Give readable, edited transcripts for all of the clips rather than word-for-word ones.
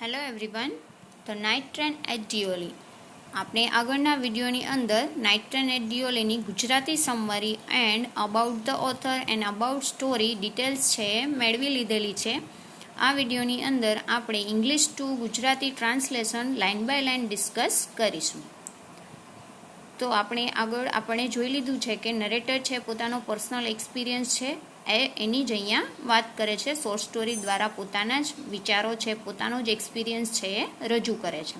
Hello everyone. તો night train at Deoli. આપણે આગળના વિડીયોની અંદર નાઇટ ટ્રેન એટ દિયોલીની Gujarati summary and about the author and about story details છે મેળવી લીધેલી છે. આ વિડીયોની અંદર આપણે English to Gujarati translation line by line discuss કરીશું. તો આપણે જોઈ લીધું છે કે નરેટર છે પોતાનો પર્સનલ એક્સપિરિયન્સ છે એની જ અહીંયા વાત કરે છે. શોર્ટ સ્ટોરી દ્વારા પોતાના જ વિચારો છે, પોતાનો જ એક્સપિરિયન્સ છે એ રજૂ કરે છે.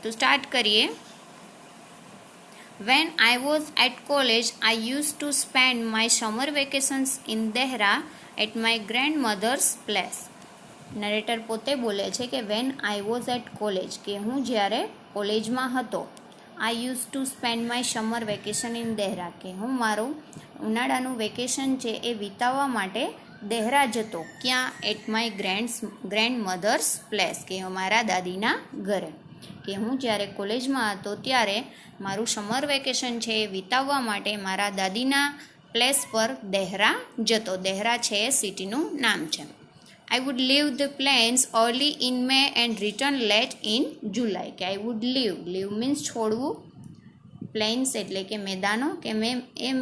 તો સ્ટાર્ટ કરીએ. When I was at college, I used to spend my summer vacations in Dehra at my grandmother's place. Narrator પોતે બોલે છે કે when I was at college, કે હું જ્યારે કોલેજમાં હતો. I use to spend my summer vacation in Dehra, કે હું મારું ઉનાળાનું વેકેશન છે એ વિતાવવા માટે દહેરા જતો. ક્યાં? At my grandmother's place, કે મારા દાદીના ઘરે. કે હું જ્યારે કોલેજમાં હતો ત્યારે મારું સમર વેકેશન છે એ વિતાવવા માટે મારા દાદીના પ્લેસ પર દહેરા જતો. દહેરા છે એ સિટીનું નામ છે. I would leave the plains early in May and return late in July. કે I would leave means છોડવું, પ્લેન્સ એટલે કે મેદાનો, કે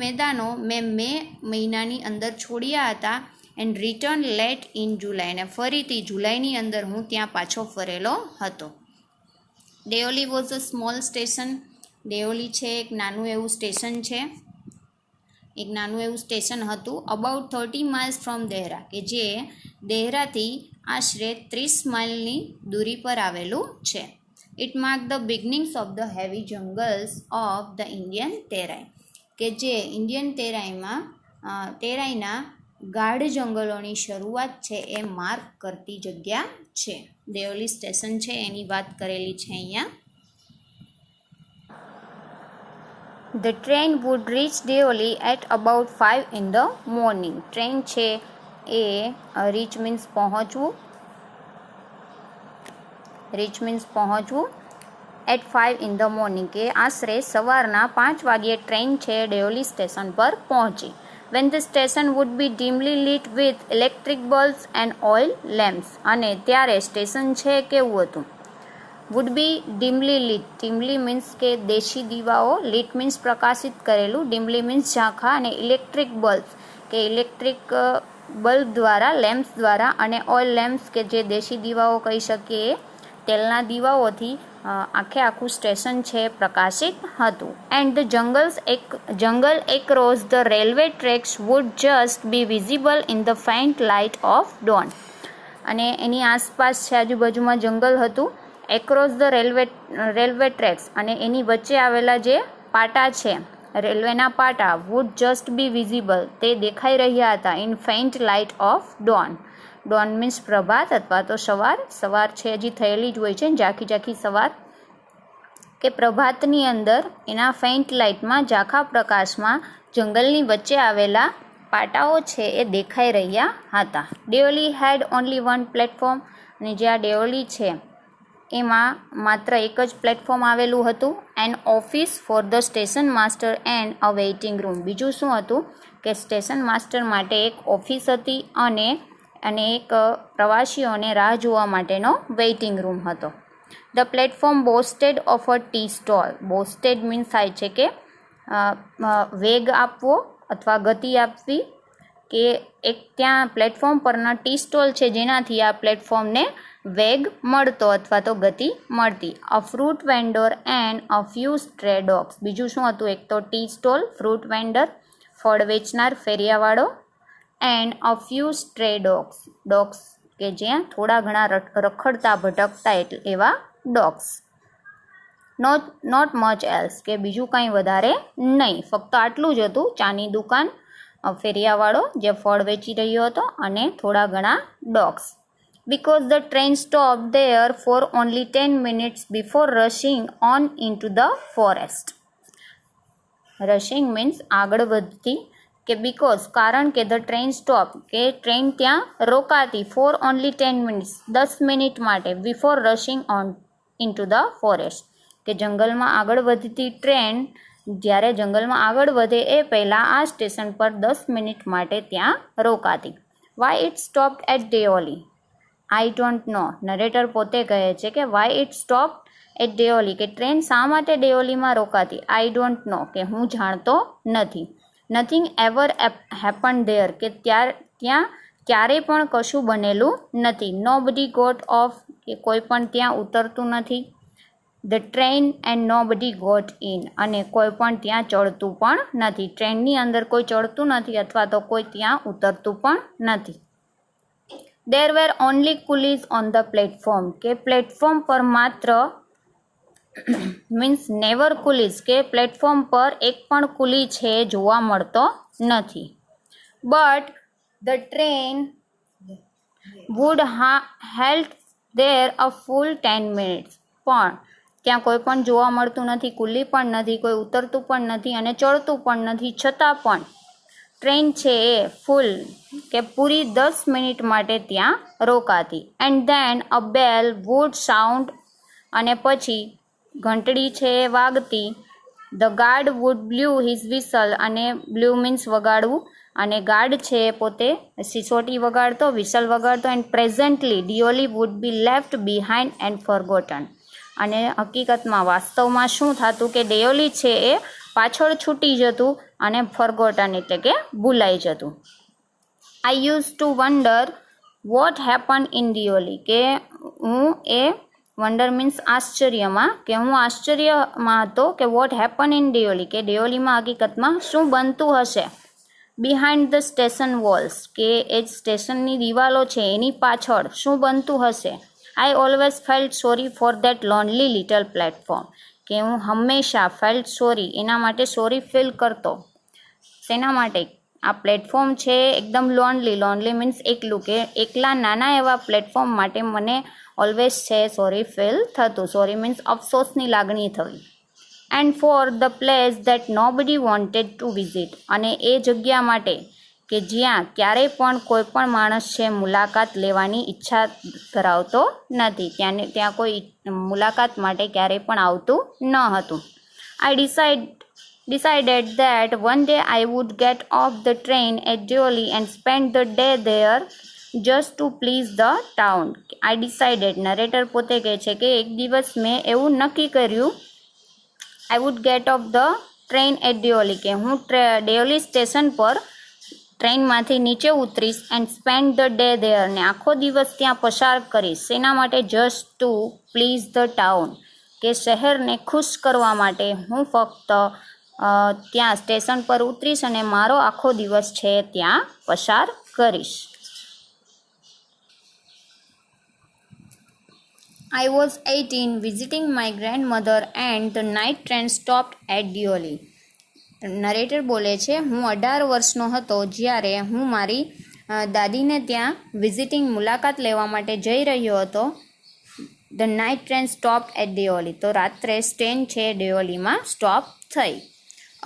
મેદાનો મેં મે મહિનાની અંદર છોડ્યા હતા. એન્ડ રિટર્ન લેટ ઇન જુલાઈ, અને ફરીથી જુલાઈની અંદર હું ત્યાં પાછો ફરેલો હતો. Deoli was a small station. Deoli છે એક નાનું એવું સ્ટેશન છે, એક નાનું એવું સ્ટેશન હતું. અબાઉટ 30 miles ફ્રોમ દહેરા, કે જે દહેરાથી આશરે 30 માઇલની દૂરી પર આવેલું છે. It mark the beginnings of the heavy jungles of the Indian Terai, કે જે ઇન્ડિયન તેરાઈના ગાઢ જંગલોની શરૂઆત છે એ માર્ક કરતી જગ્યા છે. દેઓલી સ્ટેશન છે એની વાત કરેલી છે અહીંયા. The train would reach Deoli at about 5 in the morning. Train છે એ રીચ મીન્સ પહોંચવું. એટ 5 in the morning, કે આશરે સવારના 5 વાગ્યે ટ્રેન છે દેઓલી સ્ટેશન પર પહોંચી. When the station would be dimly lit with electric bulbs and oil lamps, અને ત્યારે સ્ટેશન છે કેવું હતું? Would be dimly lit. Dimly means કે દેશી દીવાઓ, લિટ મીન્સ પ્રકાશિત કરેલું, ડિમલી મીન્સ ઝાંખા, અને ઇલેક્ટ્રિક બલ્બ કે ઇલેક્ટ્રિક બલ્બ દ્વારા, લેમ્પ્સ દ્વારા, અને ઓઇલ લેમ્પ્સ કે જે દેશી દીવાઓ કહી શકીએ, તેલના દીવાઓથી આખું સ્ટેશન છે પ્રકાશિત હતું. And the jungle across the railway tracks would just be visible in the faint light of dawn. અને એની આસપાસ છે આજુબાજુમાં જંગલ હતું. એક્રોસ ધ રેલવે ટ્રેક્સ, અને એની વચ્ચે આવેલા જે પાટા છે રેલવેના પાટા, વુડ જસ્ટ બી વિઝિબલ, તે દેખાઈ રહ્યા હતા. In faint light of dawn. Dawn means પ્રભાત અથવા તો સવાર છે હજી થયેલી જ હોય છે, ઝાંખી સવાર, કે પ્રભાતની અંદર એના ફેઇન્ટ લાઇટમાં, ઝાંખા પ્રકાશમાં જંગલની વચ્ચે આવેલા પાટાઓ છે એ દેખાઈ રહ્યા હતા. દેઓલી હેડ ઓનલી વન પ્લેટફોર્મ, અને જે આ દેઓલી છે એમાં માત્ર એક જ પ્લેટફોર્મ આવેલું હતું. And office for the station master and a waiting room. બીજું શું હતું કે સ્ટેશન માસ્ટર માટે એક ઓફિસ હતી અને એક પ્રવાસીઓને રાહ જોવા માટેનો વેઇટિંગ રૂમ હતો. The platform boasted of a tea stall. Boasted means થાય છે કે વેગ આપવો અથવા ગતિ આપવી, કે એક ત્યાં પ્લેટફોર્મ પરના ટી સ્ટોલ છે જેનાથી આ પ્લેટફોર્મને વેગ મળતો અથવા તો ગતિ મળતી. અ fruit vendor and a few stray dogs. બીજું શું હતું? એક તો ટી સ્ટોલ, ફ્રૂટ વેન્ડર ફળ વેચનાર ફેરિયાવાળો, and a few stray dogs કે જ્યાં થોડા ઘણા રખડતા ભટકતા એવા ડોગ્સ. નોટ મચ એલ્સ, કે બીજું કાંઈ વધારે નહીં, ફક્ત આટલું જ હતું. ચાની દુકાન, ફેરિયાવાળો જે ફળ વેચી રહ્યો હતો, અને થોડા ઘણા dogs. Because the train stopped there for only 10 minutes before rushing on into the forest. Rushing means આગળ વધતી, કે because કારણ કે the train stopped, કે ટ્રેન ત્યાં રોકાતી, for only 10 minutes 10 મિનિટ માટે, before rushing on into the forest, કે જંગલમાં આગળ વધતી ટ્રેન જ્યારે જંગલમાં આગળ વધે એ પહેલાં આ સ્ટેશન પર 10 મિનિટ માટે ત્યાં રોકાતી. Why it stopped at Deoli? I don't know. Narrator પોતે કહે છે કે why it stop at Deoli, કે ટ્રેન શા માટે દેઓલીમાં રોકાતી. આઈ ડોન્ટ નો, કે હું જાણતો નથી. નથિંગ એવર હેપન ધેર, કે ત્યાં ક્યારેય પણ કશું બનેલું નથી. નો બડી ગોટ ઓફ, કે કોઈ પણ ત્યાં ઉતરતું નથી. ધ ટ્રેન એન્ડ નો બડી ગોટ ઇન, અને કોઈ પણ ત્યાં ચડતું પણ નથી. ટ્રેનની અંદર કોઈ ચડતું નથી અથવા તો કોઈ ત્યાં ઉતરતું પણ નથી. દેર were only કુલીઝ on the platform, કે પ્લેટફોર્મ પર માત્ર મીન્સ નેવર કુલીઝ, કે પ્લેટફોર્મ પર એક પણ કુલી છે જોવા મળતો નથી. But the train would halt there a full 10 minutes, પણ ત્યાં કોઈ પણ જોવા મળતું નથી, કુલી પણ નથી, કોઈ ઉતરતું પણ નથી અને ચડતું પણ નથી. છતાં પણ ટ્રેન છે એ ફૂલ, કે પૂરી 10 મિનિટ માટે ત્યાં રોકાતી. And then a bell would sound, અને પછી ઘંટડી છે એ વાગતી. The guard would blow his whistle, અને બ્લ્યુ મીન્સ વગાડવું, અને ગાર્ડ છે એ પોતે સિસોટી વગાડતો, વિસલ વગાડતો. And presently Deoli would be left behind and forgotten, અને હકીકતમાં વાસ્તવમાં શું થતું કે દેઓલી છે એ પાછળ છૂટી જતું અને ફોરગોટન એટલે કે ભૂલાઈ જતું. I use to wonder what happen in Deoli, કે હું એ વન્ડર મીન્સ આશ્ચર્યમાં, કે હું આશ્ચર્યમાં હતો કે વોટ હેપન ઇન દિયોલી, કે દિયોલીમાં હકીકતમાં શું બનતું હશે. બિહાઇન્ડ ધ સ્ટેશન વોલ્સ, કે એ સ્ટેશનની દિવાલો છે એની પાછળ શું બનતું હશે. I always felt sorry for that lonely little platform, કે હું હંમેશા ફેલ્ટ સોરી, એના માટે સોરી ફીલ કરતો. શેના માટે. આ પ્લેટફોર્મ છે એકદમ લોનલી મીન્સ એકલું, કે એકલા નાના એવા પ્લેટફોર્મ માટે મને ઓલવેઝ છે સોરી ફીલ થતું. સોરી મીન્સ અફસોસની લાગણી થવી. And for the place that nobody wanted to visit, અને એ જગ્યા માટે કે જ્યાં ક્યારેય પણ કોઈ પણ માણસ છે મુલાકાત લેવાની ઈચ્છા ધરાવતો નથી. ત્યાં કોઈ મુલાકાત માટે ક્યારેય પણ આવતું ન હતું. આઈ decided that one day I would get off the train at Deoli and spend the day there just to please the town. I decided, narrator પોતે કહે છે કે એક દિવસ મેં એવું નક્કી કર્યું, I would get off the train at Deoli, કે હું દેઓલી સ્ટેશન પર ટ્રેનમાંથી નીચે ઉતરીશ. And spend the day there, ને આખો દિવસ ત્યાં પસાર કરીશ. એના માટે just to please the town, કે શહેરને ખુશ કરવા માટે હું ફક્ત ત્યાં સ્ટેશન પર ઉતરીશ અને મારો આખો દિવસ છે ત્યાં પસાર કરીશ. I was 18 visiting my grandmother and the night train stopped at Deoli. Narrator બોલે છે, હું 18 વર્ષનો હતો જ્યારે હું મારી દાદીને ત્યાં વિઝિટિંગ મુલાકાત લેવા માટે જઈ રહ્યો હતો. The night train stop at Deoli, તો રાત્રે ટ્રેન છે દેઓલીમાં સ્ટોપ થઈ.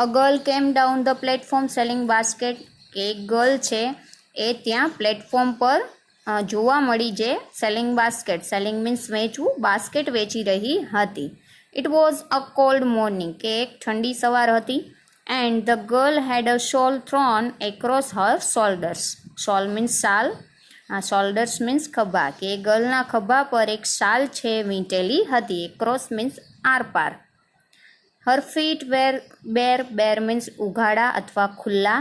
A girl came down the platform selling basket, કે એક ગર્લ છે એ ત્યાં પ્લેટફોર્મ પર જોવા મળી જે સેલિંગ બાસ્કેટ, સેલિંગ મીન્સ વેચવું, બાસ્કેટ વેચી રહી હતી. It was a cold morning, કે એક ઠંડી સવાર હતી. And the girl had a shawl thrown across her shoulders. Shawl means શાલ, શોલ્ડર્સ મીન્સ ખભા, કે ગર્લના ખભા પર એક શાલ છે વીંટેલી હતી. એક્રોસ મીન્સ આરપાર. હર ફીટ વેર બેર મીન્સ ઉઘાડા અથવા ખુલ્લા,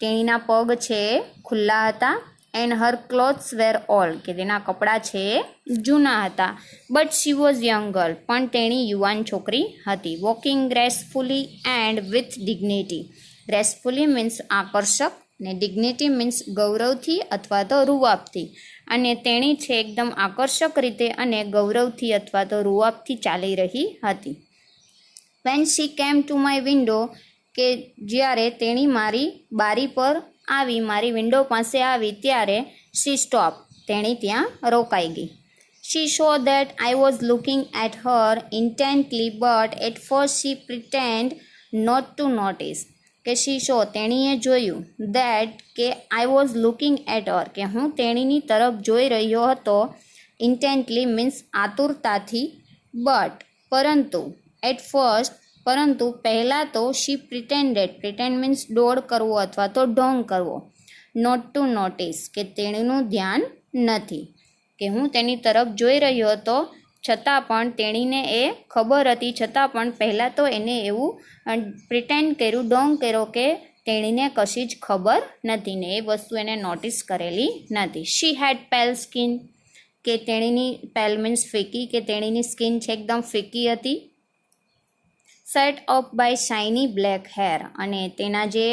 તેણીના પગ છે એ ખુલ્લા હતા. And her clothes were old, કે તેના કપડાં છે એ જૂના હતા. But she was young girl, પણ તેણી યુવાન છોકરી હતી. Walking gracefully and with dignity. Gracefully means આકર્ષક, ને ડિગ્નિટી મીન્સ ગૌરવથી અથવા તો રૂઆબથી. અને તેણી છે એકદમ આકર્ષક રીતે અને ગૌરવથી અથવા તો રૂઆબથી ચાલી રહી હતી. When she came to my window, કે જ્યારે તેણી મારી બારી પર આવી, મારી વિન્ડો પાસે આવી ત્યારે શી સ્ટોપ, તેણી ત્યાં રોકાઈ ગઈ. She saw that I was looking at her intently but at first she pretend not to notice, કે શી શો તેણીએ જોયું, દેટ કે I was looking at her, કે હું તેણીની તરફ જોઈ રહ્યો હતો. ઇન્ટેન્ટલી મીન્સ આતુરતાથી. બટ પરંતુ, એટ ફર્સ્ટ પરંતુ પહેલાં તો શી પ્રિટેન્ડ મીન્સ ડોળ કરવો અથવા તો ઢોંગ કરવો. નોટ ટુ નોટિસ, કે તેણીનું ધ્યાન નથી. કે હું તેની તરફ જોઈ રહ્યો હતો, છતાં પણ તેણીને એ ખબર હતી, છતાં પણ પહેલાં તો એને એવું પ્રિટેન્ડ કર્યું, ડોંગ કર્યો કે તેણીને કશી જ ખબર નથી ને એ વસ્તુ એને નોટિસ કરેલી નથી. શી હેડ પેલ સ્કિન, કે તેણીની પેલ મીન્સ ફીકી, કે તેણીની સ્કિન છે એકદમ ફીકી હતી. Set up by shiny black hair, અને તેના જે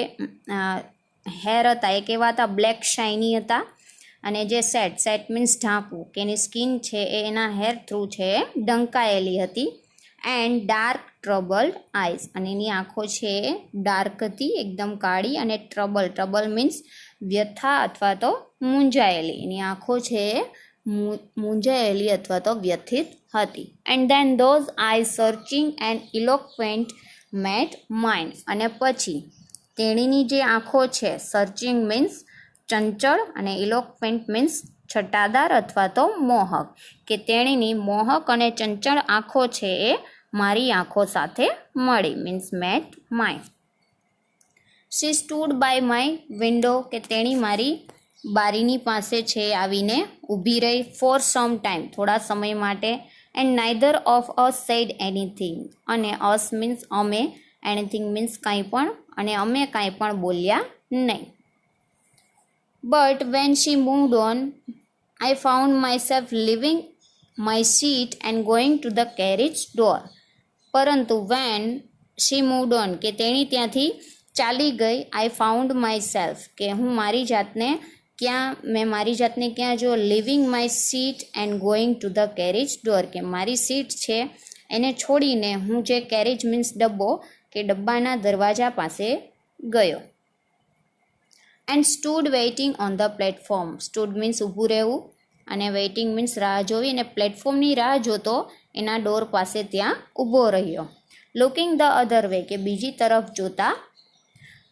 હેર હતા એ કેવા હતા, બ્લેક શાઇની હતા. અને જે સેટ મીન્સ ઢાંકવું, કે એની સ્કિન છે એ એના હેર થ્રુ છે એ ઢંકાયેલી હતી. એન્ડ ડાર્ક ટ્રબલ્ડ આઈઝ, અને એની આંખો છે એ ડાર્ક હતી, એકદમ કાળી. અને ટ્રબલ મીન્સ વ્યથા અથવા તો મૂંઝાયેલી, એની આંખો છે એ મૂંઝાયેલી અથવા તો વ્યથિત હતી. And then those eye searching and eloquent met mind, અને પછી તેણીની જે આંખો છે, સર્ચિંગ મીન્સ ચંચળ અને ઇલોક્વેન્ટ મીન્સ છટાદાર અથવા તો મોહક, કે તેણીની મોહક અને ચંચળ આંખો છે એ મારી આંખો સાથે મળી, means met mind. She stood by my window, કે તેણી મારી બારીની પાસે છે આવીને ઊભી રહી. ફોર સમ ટાઈમ, થોડા સમય માટે. And neither of us said anything, અને અસ મીન્સ અમે, એનીથિંગ મીન્સ કાંઈ પણ, અને અમે કાંઈ પણ બોલ્યા નહીં. But when she moved on, I found myself leaving my seat and going to the carriage door. પરંતુ વેન શી મૂવડ ઓન, કે તેણી ત્યાંથી ચાલી ગઈ. આઈ ફાઉન્ડ માયસેલ્ફ, કે હું મારી જાતને મેં મારી જાતને ક્યાં જો, living my seat and going to the carriage door, કે મારી સીટ છે એને છોડીને હું જે કેરેજ મીન્સ ડબ્બો, કે ડબ્બાના દરવાજા પાસે ગયો. And stood waiting on the platform, stood means ઊભું રહેવું, અને વેઇટિંગ મીન્સ રાહ જોવી, અને પ્લેટફોર્મની રાહ જોતો એના ડોર પાસે ત્યાં ઊભો રહ્યો. લુકિંગ ધ અધર વે, કે બીજી તરફ જોતા.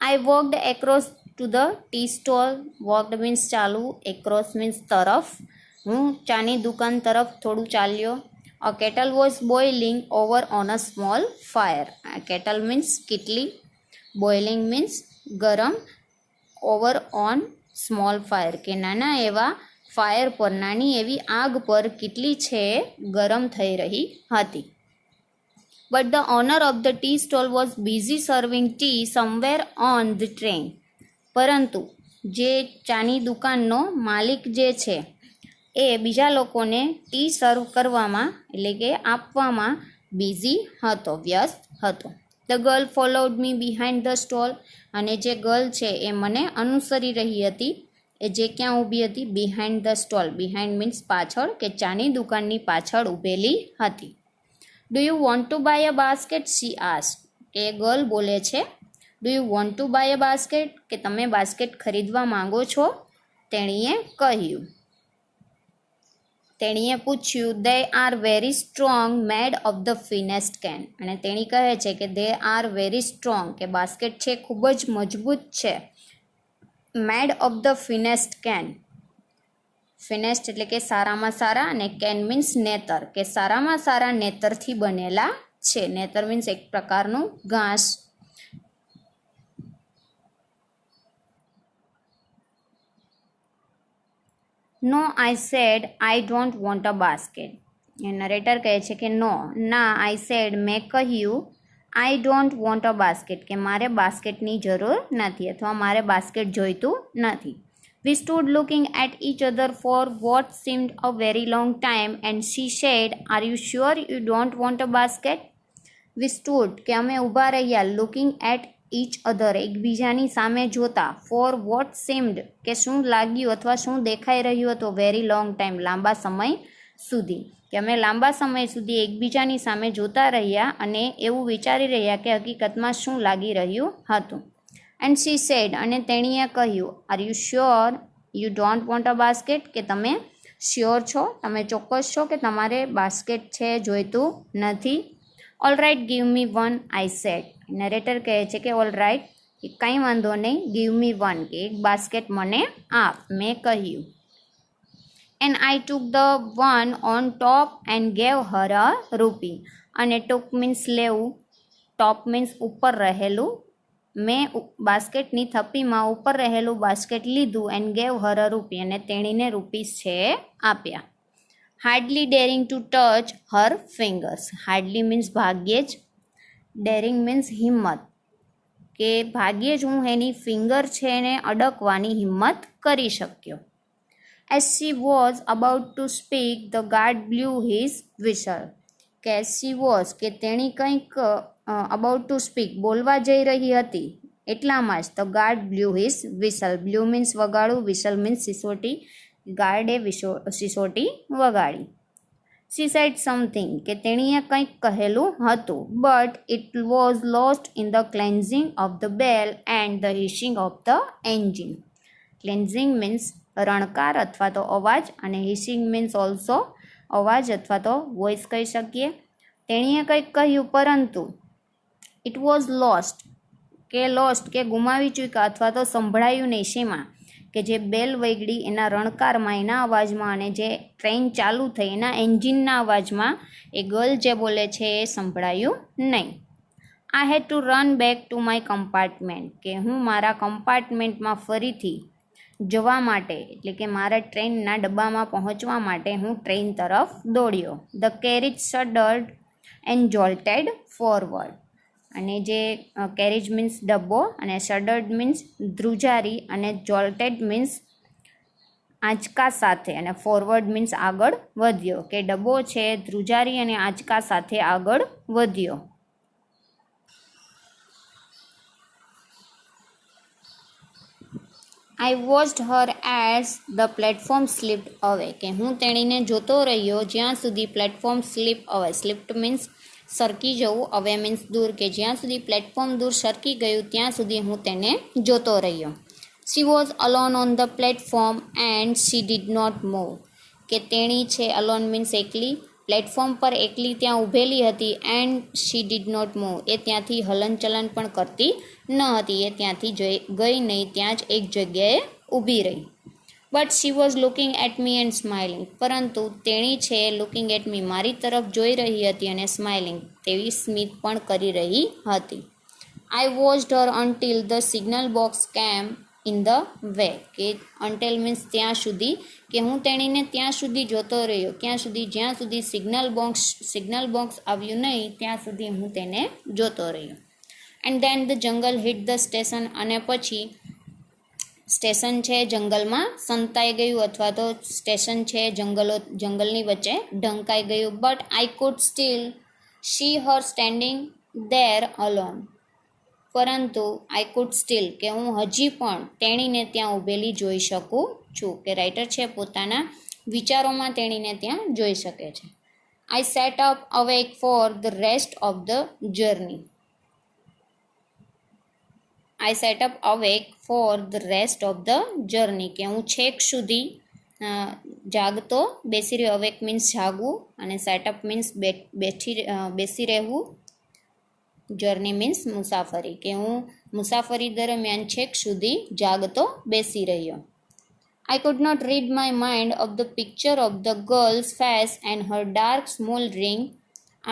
I walked across to the tea stall, walked means ચાલવું, એક્રોસ મીન્સ તરફ, હું ચાની દુકાન તરફ થોડું ચાલ્યો. A kettle was boiling over on a small fire, kettle means કીટલી, બોઇલિંગ મીન્સ ગરમ, ઓવર ઓન સ્મોલ ફાયર, કે નાના એવા ફાયર પર, નાની એવી આગ પર કીટલી છે ગરમ થઈ રહી હતી. But the owner of the tea stall was busy serving T somewhere on the train, પરંતુ જે ચાની દુકાનનો માલિક જે છે એ બીજા લોકોને ટી સર્વ કરવામાં, એટલે કે આપવામાં બિઝી હતો, વ્યસ્ત હતો. The girl followed me behind the stall, અને જે ગર્લ છે એ મને અનુસરી રહી હતી, એ જે ક્યાં ઊભી હતી, behind the stall, behind means પાછળ, કે ચાની દુકાનની પાછળ ઊભેલી હતી. Do you want to buy a basket, she asked, કે ગર્લ બોલે છે, do you want to buy a basket, કે તમે બાસ્કેટ ખરીદવા માંગો છો. તેણીએ કહ્યું, તેણીએ પૂછ્યું. They are very strong, made of the finest cane, અને તેણી કહે છે કે દે આર વેરી સ્ટ્રોંગ, કે બાસ્કેટ છે ખૂબ જ મજબૂત છે. Made of the finest cane, finest એટલે કે સારામાં સારા, અને કેન મીન્સ નેતર, કે સારામાં સારા નેતરથી બનેલા છે. નેતર મીન્સ એક પ્રકારનું ઘાસ. No I said I don't want a basket, narrator કહે છે કે નો, ના, આઈ સેડ મેં કહ્યું, I don't want a basket, કે મારે બાસ્કેટની જરૂર નથી, અથવા મારે બાસ્કેટ જોઈતું નથી. We stood looking at each other for what seemed a very long time, and she said, "Are you sure you don't want a basket?" We stood, કે અમે ઊભા રહ્યા, looking at each other, એકબીજાની સામે જોતા, for what seemed, કે શું લાગ્યું અથવા શું દેખાઈ રહ્યું હતું, very long time, લાંબા સમય સુધી, કે અમે લાંબા સમય સુધી એકબીજાની સામે જોતા રહ્યા અને એવું વિચારી રહ્યા કે હકીકતમાં શું લાગી રહ્યું હતું. એન્ડ શી સેડ, અને તેણીએ કહ્યું, are you sure you don't want a basket, કે તમે શ્યોર છો, તમે ચોક્કસ છો કે તમારે બાસ્કેટ છે જોઈતું નથી. All right, give me one, I said. Narrator કહે છે કે ઓલ રાઇટ, કંઈ વાંધો નહીં, ગીવ મી વન, કે એક બાસ્કેટ મને આપ, મેં કહ્યું. And I took the one on top and gave her a rupee, અને ટુક મીન્સ લેવું, ટોપ મીન્સ ઉપર રહેલું, મેં બાસ્કેટની થપ્પીમાં ઉપર રહેલું બાસ્કેટ લીધું, and gave her a rupee, અને તેણીને રૂપીસ છે આપ્યા. હાર્ડલી ડેરિંગ ટુ ટચ હર ફિંગર્સ. હાર્ડલી મીન્સ ભાગ્યે જ, ડેરિંગ મીન્સ હિંમત, કે ભાગ્યે જ હું એની ફિંગર છે એને અડકવાની હિંમત કરી શક્યો. As she was about to speak, the guard blew his whistle. કે as she was, કે તેણી કંઈક about to speak, બોલવા જઈ રહી હતી એટલામાં જ the guard blew his whistle. Blew means વગાડવું, whistle means સિસોટી. ગાર્ડે સિસોટી વગાડી. She said something, કે તેણીએ કંઈક કહેલું હતું, but it was lost in the cleansing of the bell and the hissing of the engine. Cleansing means રણકાર અથવા તો અવાજ, અને હિસિંગ મીન્સ ઓલ્સો અવાજ અથવા તો વોઇસ કહી શકીએ. તેણીએ કંઈક કહ્યું પરંતુ ઇટ વોઝ લોસ્ટ, કે ગુમાવી ચૂક્યા અથવા તો સંભળાયું નહીં. શેમાં? કે જે બેલ વગડી એના રણકારમાં, એના અવાજમાં, અને જે ટ્રેન ચાલુ થઈ એના એન્જિનના અવાજમાં એ ગર્લ જે બોલે છે એ સંભળાયું નહીં. I had to run back to my compartment, કે હું મારા કમ્પાર્ટમેન્ટમાં ફરીથી જવા માટે, એટલે કે મારા ટ્રેનના ડબ્બામાં પહોંચવા માટે હું ટ્રેન તરફ દોડ્યો. The carriage shuddered and jolted forward. અને જે કેરેજ મીન્સ ડબ્બો, અને શડર્ડ મીન્સ ધ્રુજારી, અને જોલ્ટેડ મીન્સ આંચકા સાથે, અને ફોરવર્ડ મીન્સ આગળ વધ્યો, કે ડબ્બો છે ધ્રુજારી અને આંચકા સાથે આગળ વધ્યો. આઈ watched Har as the platform slipped અવે, કે હું તેણીને જોતો રહ્યો જ્યાં સુધી પ્લેટફોર્મ સ્લીપ અવે. સ્લીપ્ડ મીન્સ સરકી જવું, અવે મીન્સ દૂર, કે જ્યાં સુધી પ્લેટફોર્મ દૂર સરકી ગયું ત્યાં સુધી હું તેને જોતો રહ્યો. She was alone on the platform and she did not move, કે તેણી છે અલોન મીન્સ એકલી, પ્લેટફોર્મ પર એકલી ત્યાં ઊભેલી હતી, and she did not move, એ ત્યાંથી હલનચલન પણ કરતી ન હતી, એ ત્યાંથી ગઈ નહીં, ત્યાં જ એક જગ્યાએ ઊભી રહી. But she was looking at me and smiling, પરંતુ તેણી છે લુકિંગ એટ મી, મારી તરફ જોઈ રહી હતી, અને સ્માઇલિંગ તેવી સ્મિત પણ કરી રહી હતી. I watched her until the signal box came in the way, કે અન્ટિલ મીન્સ ત્યાં સુધી, કે હું તેણીને ત્યાં સુધી જોતો રહ્યો, ક્યાં સુધી? જ્યાં સુધી સિગ્નલ બોક્સ આવ્યું નહીં ત્યાં સુધી હું તેને જોતો રહ્યો. And then the jungle hit the station, અને પછી સ્ટેશન છે જંગલમાં સંતાઈ ગયું, અથવા તો સ્ટેશન છે જંગલની વચ્ચે ઢંકાઈ ગયું. But I food steel C Har standing there alone, પરંતુ આઈ કુડ સ્ટીલ, કે હું હજી પણ તેણીને ત્યાં ઊભેલી જોઈ શકું છું, કે રાઇટર છે પોતાના વિચારોમાં તેણીને ત્યાં જોઈ શકે છે. I sat up awake for the rest of the journey. I sat up awake for the rest of the journey, કે હું છેક સુધી જાગતો બેસી રહ્યો. અવેક મીન્સ જાગવું, અને સેટઅપ મીન્સ બેસી રહેવું. જર્ની મીન્સ મુસાફરી, કે હું મુસાફરી દરમિયાન છેક સુધી જાગતો બેસી રહ્યો. I could not rid my mind of the picture of the girl's face and her dark smouldering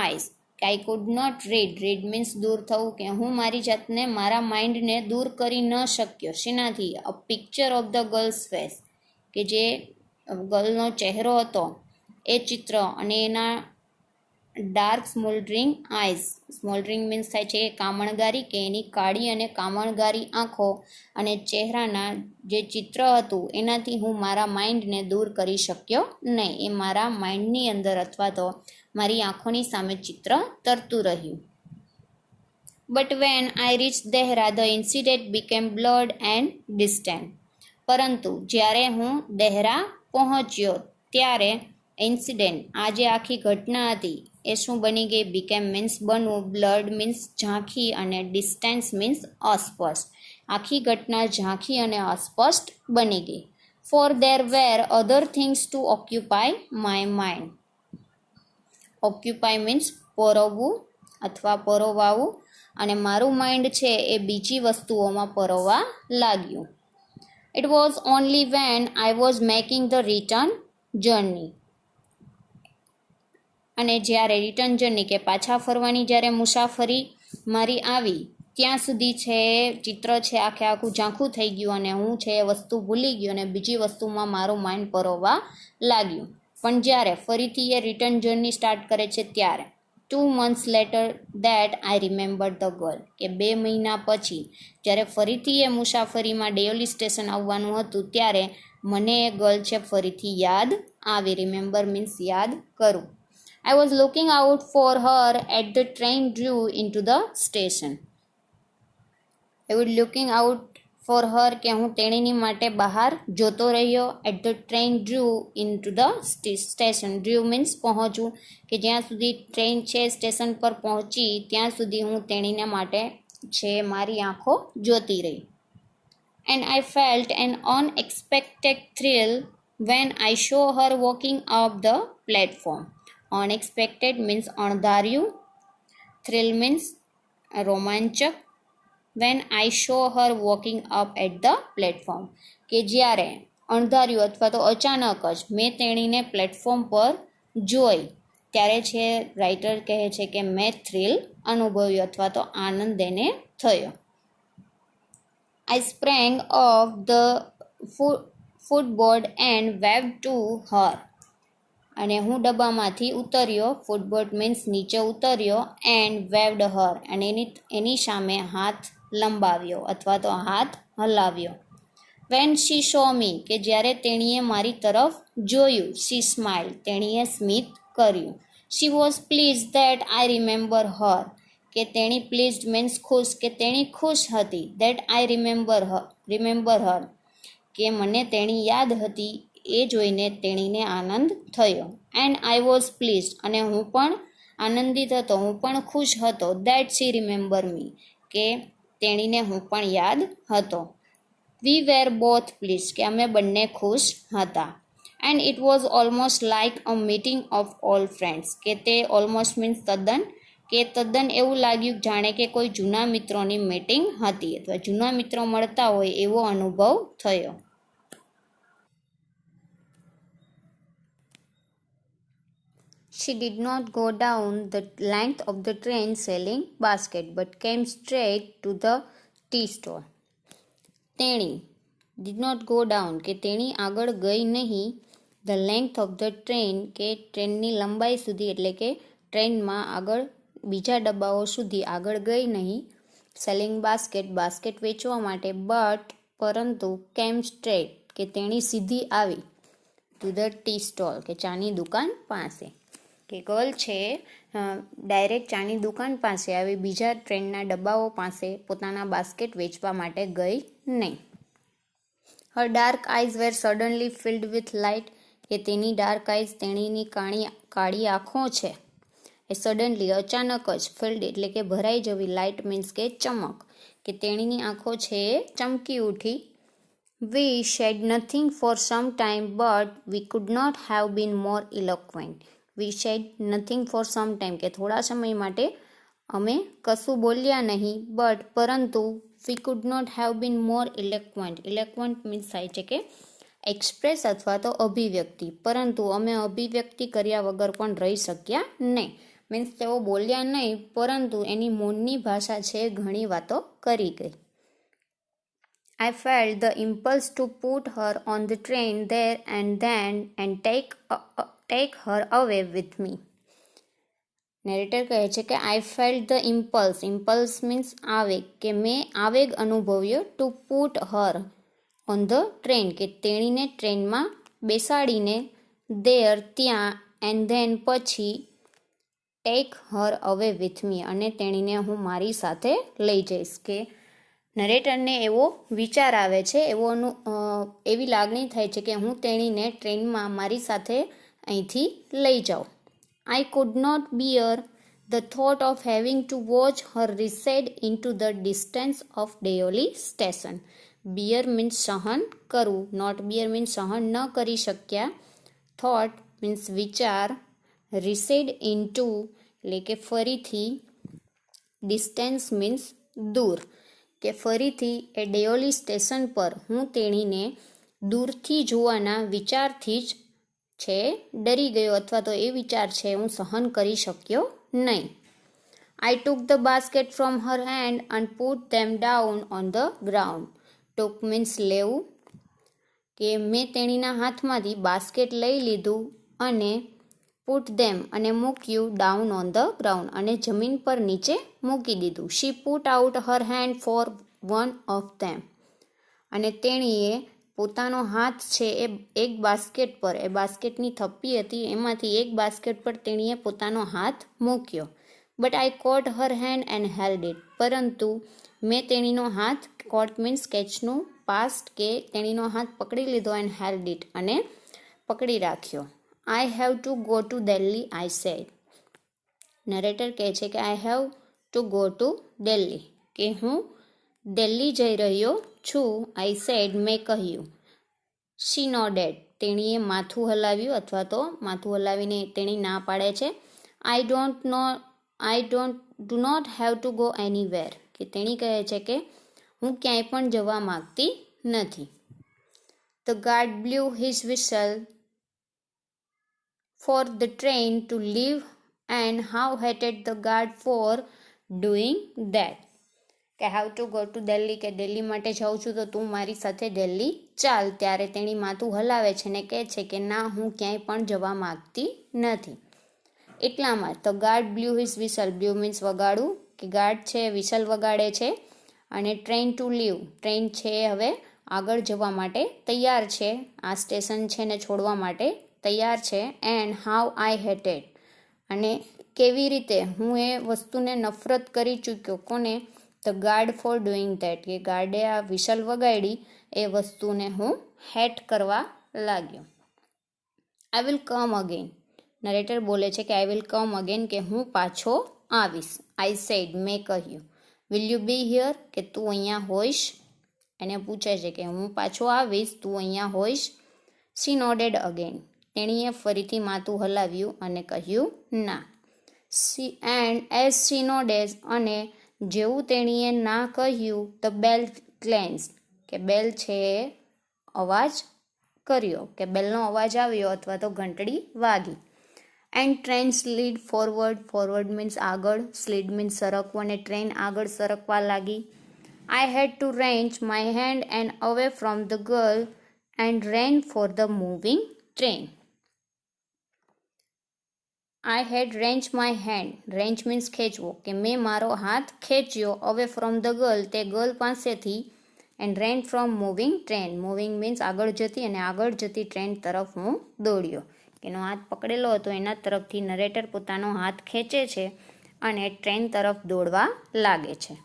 eyes. I could not rid means દૂર થવું, કે હું મારી જાતને, મારા માઇન્ડને દૂર કરી ન શક્યો. શેનાથી? A picture of the girl's face, કે જે ગર્લનો ચહેરો હતો એ ચિત્ર, અને એના ડાર્ક સ્મોલ્ડરિંગ આઈઝ. સ્મોલ્ડરિંગ મીન્સ થાય છે કામણગારી, કે એની કાળી અને કામણગારી આંખો અને ચહેરાના જે ચિત્ર હતું એનાથી હું મારા માઇન્ડને દૂર કરી શક્યો નહીં. એ મારા માઇન્ડની અંદર અથવા તો મારી આંખોની સામે ચિત્ર તરતું રહ્યું. But when I reach Dehra the incident became blurred and distant. પરંતુ જ્યારે હું દેહરા પહોંચ્યો ત્યારે ઇન્સિડેન્ટ, આ જે આખી ઘટના હતી એ શું બની ગઈ? બીકેમ મીન્સ બનવું, બ્લડ મીન્સ ઝાંખી, અને ડિસ્ટન્સ મીન્સ અસ્પષ્ટ. આખી ઘટના ઝાંખી અને અસ્પષ્ટ બની ગઈ. For there were other things to occupy my mind. Occupy means પરોવવું અથવા પરોવાવું, અને મારું માઇન્ડ છે એ બીજી વસ્તુઓમાં પરોવા લાગ્યું. It was only van I was making the return journey. અને જ્યારે રિટર્ન જર્ની, કે પાછા ફરવાની જ્યારે મુસાફરી મારી આવી ત્યાં સુધી છે ચિત્ર છે આખું ઝાંખું થઈ ગયું, અને હું છે એ વસ્તુ ભૂલી ગયો, અને બીજી વસ્તુમાં મારું માઇન્ડ પરોવા લાગ્યું. પણ જ્યારે ફરીથી એ રિટર્ન જર્ની સ્ટાર્ટ કરે છે ત્યારે 2 months later that I remember the girl, કે 2 મહિના પછી જ્યારે ફરીથી એ મુસાફરીમાં ડેયોલી સ્ટેશન આવવાનું હતું ત્યારે મને એ ગર્લ છે ફરીથી યાદ આવી. રિમેમ્બર મીન્સ યાદ કરું. I was looking out for her at the train drew into the station. I was looking out for her કે હું તેણીની માટે બહાર જોતો રહ્યો. At the train drew into the station. Drew means પહોંચવું, કે જ્યાં સુધી ટ્રેન છે સ્ટેશન પર પહોંચી ત્યાં સુધી હું તેણીને માટે છે મારી આંખો જોતી રહી. And I felt an unexpected thrill when I saw her walking up the platform. Unexpected means અણધાર્યું. Thrill means રોમાંચક. When I saw her walking up at the platform, કે જ્યારે અણધાર્યું અથવા તો અચાનક જ મેં તેણીને પ્લેટફોર્મ પર જોઈ ત્યારે છે રાઇટર કહે છે કે મેં થ્રિલ અનુભવ્યું અથવા તો આનંદ એને થયો. I sprang off the footboard and waved to her. અને હું ડબ્બામાંથી ઉતર્યો. ફૂટબોર્ડ મીન્સ નીચે ઉતર્યો. એન્ડ વેવડ હર, અને એની સામે હાથ લંબાવ્યો અથવા તો હાથ હલાવ્યો. વેન શી સો મી, કે જ્યારે તેણીએ મારી તરફ જોયું. શી સ્માઇલ, તેણીએ સ્મિત કર્યું. She was please that I remember her, કે તેણી પ્લીઝડ મીન્સ ખુશ, કે તેણી ખુશ હતી. ધેટ આઈ રિમેમ્બર હર, કે મને તેણી યાદ હતી એ જોઈને તેણીને આનંદ થયો. એન્ડ આઈ વોઝ પ્લીઝડ, અને હું પણ આનંદિત હતો, હું પણ ખુશ હતો. ધેટ શી રિમેમ્બર મી, કે તેણીને હું પણ યાદ હતો. વી વેર બોથ પ્લીઝ, કે અમે બંને ખુશ હતા. And it was almost like a meeting of all friends, કે તે ઓલમોસ્ટ મીન્સ તદ્દન, કે તદ્દન એવું લાગ્યું જાણે કે કોઈ જૂના મિત્રોની મીટિંગ હતી અથવા જૂના મિત્રો મળતા હોય એવો અનુભવ થયો. She did not go down the length of the train selling basket but came straight to the tea stall. તેણી did not go down, કે તેણી આગળ ગઈ નહીં. the length of the train, કે ટ્રેનની લંબાઈ સુધી, એટલે કે ટ્રેનમાં આગળ બીજા ડબ્બાઓ સુધી આગળ ગઈ નહીં. સેલિંગ બાસ્કેટ વેચવા માટે. બટ પરંતુ કેમ સ્ટ્રેટ, કે તેણી સીધી આવી. ટુ ધ ટી સ્ટોલ, કે ચાની દુકાન પાસે, કે ગર્લ છે ડાયરેક્ટ ચાની દુકાન પાસે આવી, બીજા ટ્રેનના ડબ્બાઓ પાસે પોતાના બાસ્કેટ વેચવા માટે ગઈ નહીં. Her dark eyes were suddenly filled with light, કે તેની ડાર્ક આઈઝ તેણીની કાળી આંખો છે એ સડનલી અચાનક જ, ફિલ્ડ એટલે કે ભરાઈ જવી, લાઇટ મીન્સ કે ચમક, કે તેણીની આંખો છે એ ચમકી ઉઠી. We said nothing for some time but we could not have been more eloquent. We said nothing for some time, કે થોડા સમય માટે અમે કશું બોલ્યા નહીં. બટ પરંતુ we could not have been more eloquent. Eloquent means થાય છે કે એક્સપ્રેસ અથવા તો અભિવ્યક્તિ, પરંતુ અમે અભિવ્યક્તિ કર્યા વગર પણ રહી શક્યા નહીં. મીન્સ તેઓ બોલ્યા નહીં પરંતુ એની મૌનની ભાષા છે ઘણી વાતો કરી ગઈ. I felt the impulse to put her on the train there and then and take her away with me. Narrator કહે છે કે આઈ ફેલ્ટ ધ ઇમ્પલ્સ મીન્સ આવેગ, કે મેં આવેગ અનુભવ્યો. Two put Har on the train, કે તેણીને ટ્રેનમાં બેસાડીને. દેર ત્યાં, એન્ડ ધેન પછી. ટેક હર અવે વિથ મી, અને તેણીને હું મારી સાથે લઈ જઈશ. કે નરેટરને એવો વિચાર આવે છે, એવી લાગણી થાય છે કે હું તેણીને ટ્રેનમાં મારી સાથે અહીંથી લઈ જાઉં. I could not bear the thought of having to watch her recede into the distance of Deoli station. Bear means સહન કરવું. Not bear means સહન ન કરી શક્યા. Thought means વિચાર. Recede into એટલે કે ફરીથી. Distance means દૂર, કે ફરીથી એ ડેયોલી સ્ટેશન પર હું તેણીને દૂરથી જોવાના વિચારથી જ છે ડરી ગયો અથવા તો એ વિચાર છે હું સહન કરી શક્યો નહીં. I took the basket from her hand and put them down on the ground. Took means લેવું, કે મેં તેણીના હાથમાંથી બાસ્કેટ લઈ લીધું અને પુટ ધેમ અને મૂક્યું ડાઉન ઓન ધ ગ્રાઉન્ડ અને જમીન પર નીચે મૂકી દીધું. She put out her hand for one of them અને તેણીએ પોતાનો હાથ છે એ એક બાસ્કેટ પર, એ બાસ્કેટની થપ્પી હતી એમાંથી એક બાસ્કેટ પર તેણીએ પોતાનો હાથ મૂક્યો. But I caught her hand and held it, પરંતુ મેં તેણીનો હાથ, કોટ મીન્સ કેચનું પાસ્ટ, કે તેણીનો હાથ પકડી લીધો, એન્ડ હેલ્ડ ઇટ અને પકડી રાખ્યો. I have to go to Delhi I said. Narrator કહે છે કે I have to go to Delhi, કે હું દિલ્હી જઈ રહ્યો છું. આઈ સેડ, મેં કહ્યું. શી નોડેડ, તેણીએ માથું હલાવ્યું અથવા તો માથું હલાવીને તેણી ના પાડે છે. I do not have to go anywhere, કે તેણી કહે છે કે હું ક્યાંય પણ જવા માંગતી નથી. The guard blew his whistle for the train to leave and how hated the guard for doing that. કે હાવ ટુ ગો ટુ દિલ્હી, કે દિલ્હી માટે જાઉં છું તો તું મારી સાથે દિલ્હી ચાલ. ત્યારે તેણી માથું હલાવે છે ને કહે છે કે ના, હું ક્યાંય પણ જવા માંગતી નથી. એટલામાં the guard blew his whistle, blew means વગાડવું, કે ગાર્ડ છે વિસલ વગાડે છે અને ટ્રેન ટુ લીવ, ટ્રેન છે હવે આગળ જવા માટે તૈયાર છે, આ સ્ટેશન છે ને છોડવા માટે તૈયાર છે. એન્ડ હાઉ આઈ હેટેડ, અને કેવી રીતે હું એ વસ્તુને નફરત કરી ચૂક્યો. કોને? The guard for doing that, કે ગાર્ડે આ વિસલ વગાડી એ વસ્તુને હું હેટ કરવા લાગ્યો. I will come again, narrator બોલે છે કે આઈ વિલ કમ અગેન, કે હું પાછો આવીશ. આઈ સેડ, મેં કહ્યું. વિલ યુ બી હિયર, કે તું અહીંયા હોઈશ. એને પૂછે છે કે હું પાછો આવીશ, તું અહીંયા હોઈશ. શી નોડેડ અગેન, તેણીએ ફરીથી માથું હલાવ્યું અને કહ્યું ના. એન્ડ એઝ શી નોડેડ, અને જેવું તેણીએ ના કહ્યું, ધ બેલ ક્લેન્સ, કે બેલ છે અવાજ કર્યો, કે બેલનો અવાજ આવ્યો અથવા તો ઘંટડી વાગી. And train slid forward, forward means આગળ, સ્લીડ મીન્સ સરકવું, અને ટ્રેન આગળ સરકવા લાગી. I had to wrench my hand and away from the girl and ran for the moving train. I had wrench my hand, wrench means ખેંચવો, કે મેં મારો હાથ ખેંચ્યો, અવે ફ્રોમ ધ ગર્લ, તે ગર્લ પાસેથી, and ran from moving train, moving means આગળ જતી, અને આગળ જતી ટ્રેન તરફ હું દોડ્યો. એનો હાથ પકડેલો હતો એના તરફથી નરેટર પોતાનો હાથ ખેંચે છે અને ટ્રેન તરફ દોડવા લાગે છે.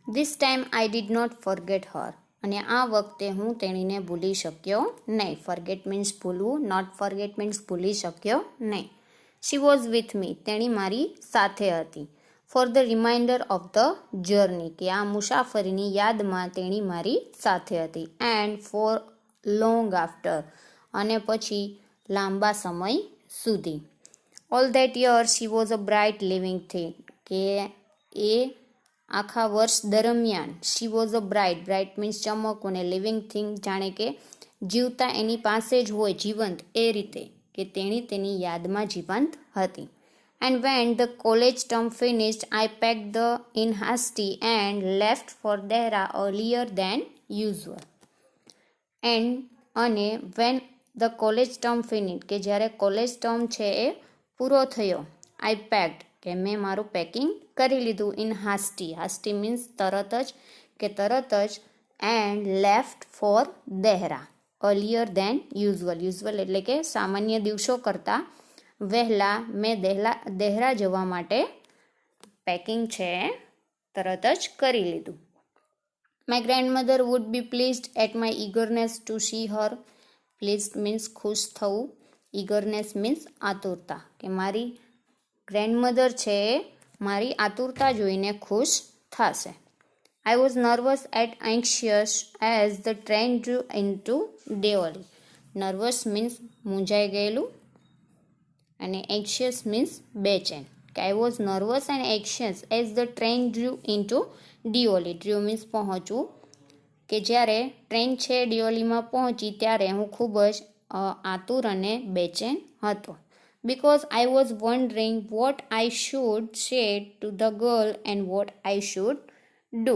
This time I did not forget her, અને આ વખતે હું તેણીને ભૂલી શક્યો નહીં. ફોરગેટ મીન્સ ભૂલવું, નોટ ફોરગેટ મીન્સ ભૂલી શક્યો નહીં. શી વોઝ વિથ મી, તેણી મારી સાથે હતી. For the reminder of the journey, કે આ મુસાફરીની યાદમાં તેણી મારી સાથે હતી. એન્ડ ફોર લોંગ આફ્ટર, અને પછી લાંબા સમય સુધી. All that year she was a bright living thing, કે એ આખા વર્ષ દરમિયાન she was a bright, bright means ચમકવું, ને લિવિંગ થિંગ જાણે કે જીવતા એની પાસે જ હોય, જીવંત એ રીતે, કે તેણી તેની યાદમાં જીવંત હતી. And when the college term finished, I packed the in hasty and left for Dehra earlier than usual. અને when the college term finished, કે જ્યારે કોલેજ ટર્મ છે એ પૂરો થયો, I packed, કે મેં મારું પેકિંગ કરી લીધું. ઇન હાસ્ટી, હાસ્ટી મીન્સ તરત જ, કે તરત જ. And left for Dehra earlier than usual, usual એટલે કે સામાન્ય દિવસો કરતાં વહેલા મેં દહેરા જવા માટે પેકિંગ છે તરત જ કરી લીધું. My grandmother would be pleased at my eagerness to see her, pleased means ખુશ થવું, ઇગરનેસ મીન્સ આતુરતા, કે મારી ગ્રેન્ડમધર છે મારી આતુરતા જોઈને ખુશ થશે. I was nervous at anxious as the train drew into Deoli, nervous means મૂંઝાઈ ગયેલું, અને એન્ક્શિયસ મીન્સ બેચેન, કે I was nervous and anxious as the train drew into Deoli, drew means પહોંચવું, કે જ્યારે ટ્રેન છે ડિઓલીમાં પહોંચી ત્યારે હું ખૂબ જ આતુર અને બેચેન હતો. Because I was wondering what I should say to the girl and what I should do,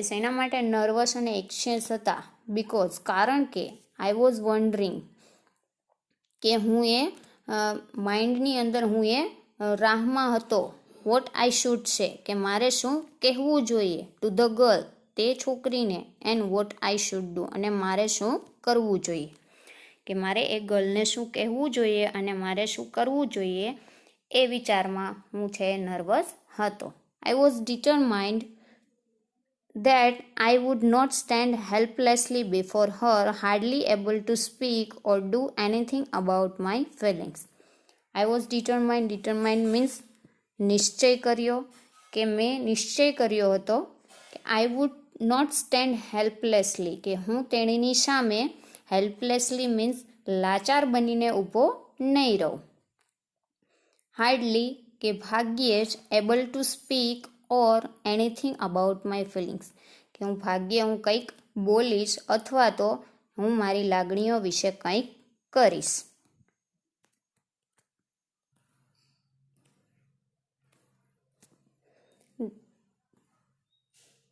એ શેના માટે નર્વસ અને એક્શિયસ હતા? બિકોઝ કારણ કે આઈ વોઝ વન્ડરિંગ કે હું એ માઇન્ડની અંદર હું એ રાહમાં હતો. વોટ આઈ શુડ સે કે મારે શું કહેવું જોઈએ ટુ ધ ગર્લ તે છોકરીને, and what I should do અને મારે શું કરવું જોઈએ, કે મારે એ ગર્લને શું કહેવું જોઈએ અને મારે શું કરવું જોઈએ એ વિચારમાં હું છે નર્વસ હતો. I was determined that I would not stand helplessly before her, hardly able to speak or do anything about my feelings. I was determined. Determined means નિશ્ચય કર્યો, કે મેં નિશ્ચય કર્યો હતો કે I would not stand helplessly, કે હું તેણીની સામે helplessly means લાચાર બનીને ઊભો નહીં રહું. Hardly કે ભાગ્યે જ able to speak or anything about my feelings, કે હું ભાગ્યે હું કંઈક બોલીશ અથવા તો હું મારી લાગણીઓ વિશે કંઈક કરીશ.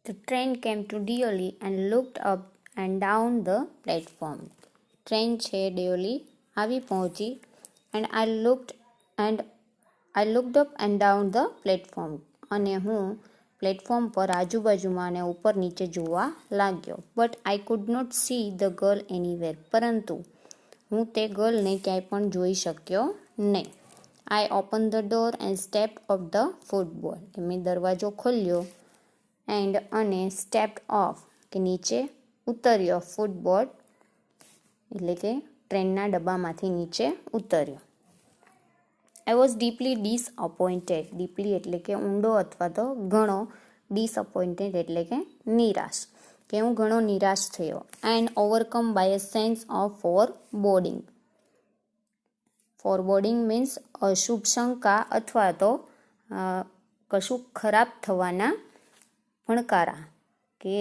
The train came to Deoli and looked up and down the platform. Train છે ડેઓલી આવી પહોંચી and I looked up and down the platform, અને હું પ્લેટફોર્મ પર આજુબાજુમાં અને ઉપર નીચે જોવા લાગ્યો. But I could not see the girl anywhere, પરંતુ હું તે ગર્લને ક્યાંય પણ જોઈ શક્યો નહીં. I open the door and stepped off the footboard, કે મેં દરવાજો ખોલ્યો એન્ડ અને સ્ટેપ્ડ ઓફ કે નીચે ઉતર્યો, ફૂટબોર્ડ એટલે કે ટ્રેનના ડબ્બામાંથી નીચે ઉતર્યો. I was deeply disappointed, deeply એટલે કે ઊંડો અથવા તો ઘણો, ડિસઅપોઇન્ટેડ એટલે કે નિરાશ, કે હું ઘણો નિરાશ થયો. And overcome by a sense of foreboding. Foreboding means અશુભ શંકા અથવા તો કશું ખરાબ થવાના ભણકારા, કે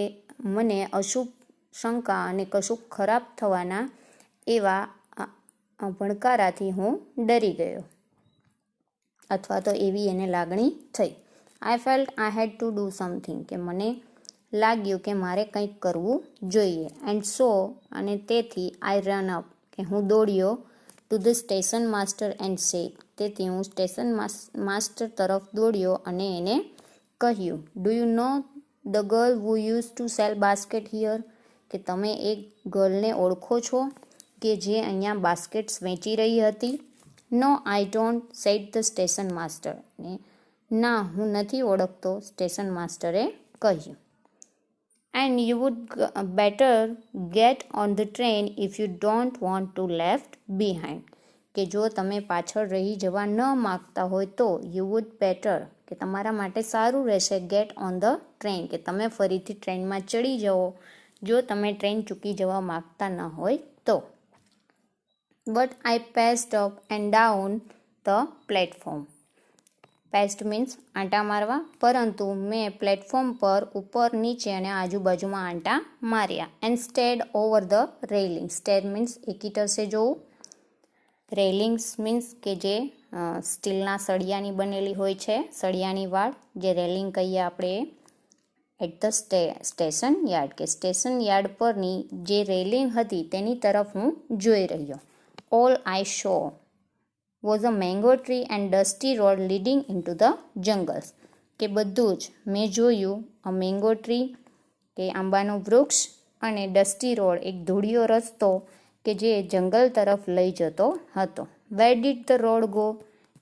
મને અશુભ શંકા અને કશું ખરાબ થવાના એવા ભણકારાથી હું ડરી ગયો અથવા તો એવી એને લાગણી થઈ. I felt I had to do something, કે મને લાગ્યું કે મારે કંઈક કરવું જોઈએ. એન્ડ સો અને તેથી આઈ રન અપ, કે હું દોડ્યો two the station master and said, તેથી હું સ્ટેશન માસ્ટર તરફ દોડ્યો અને એને કહ્યું, do you know the girl who use to sell basket here, કે તમે એક ગર્લને ઓળખો છો કે જે અહીંયા બાસ્કેટ્સ વેચી રહી હતી. No I don't, said the station master, ના હું નથી ઓળખતો, સ્ટેશન માસ્ટરે કહ્યું. And you would better get on the train if you don't want to left behind, કે જો તમે પાછળ રહી જવા ન માગતા હોય તો યુ વુડ બેટર, કે તમારા માટે સારું રહેશે, ગેટ ઓન ધ ટ્રેન, કે તમે ફરીથી ટ્રેનમાં ચડી જાઓ જો તમે ટ્રેન ચૂકી જવા માગતા ન હોય તો. But I paced up and down the platform. Paced means આંટા મારવા, પરંતુ મેં પ્લેટફોર્મ પર ઉપર નીચે અને આજુબાજુમાં આંટા માર્યા. And stayed over the railing. Stayed means એકી જોવું, રેલિંગ્સ મીન્સ કે જે સ્ટીલના સળિયાની બનેલી હોય છે, સળિયાની વાડ, જે રેલિંગ કહીએ આપણે, એટ ધ સ્ટેશન યાર્ડ, કે સ્ટેશન યાર્ડ પરની જે રેલિંગ હતી તેની તરફ હું જોઈ રહ્યો. All I saw was a mango tree and dusty road leading into the jungles, કે બધું જ મેં જોયું અ મેંગો ટ્રી, કે આંબાનું વૃક્ષ, અને ડસ્ટી રોડ એક ધૂળિયો રસ્તો કે જે જંગલ તરફ લઈ જતો હતો. Where did the road go,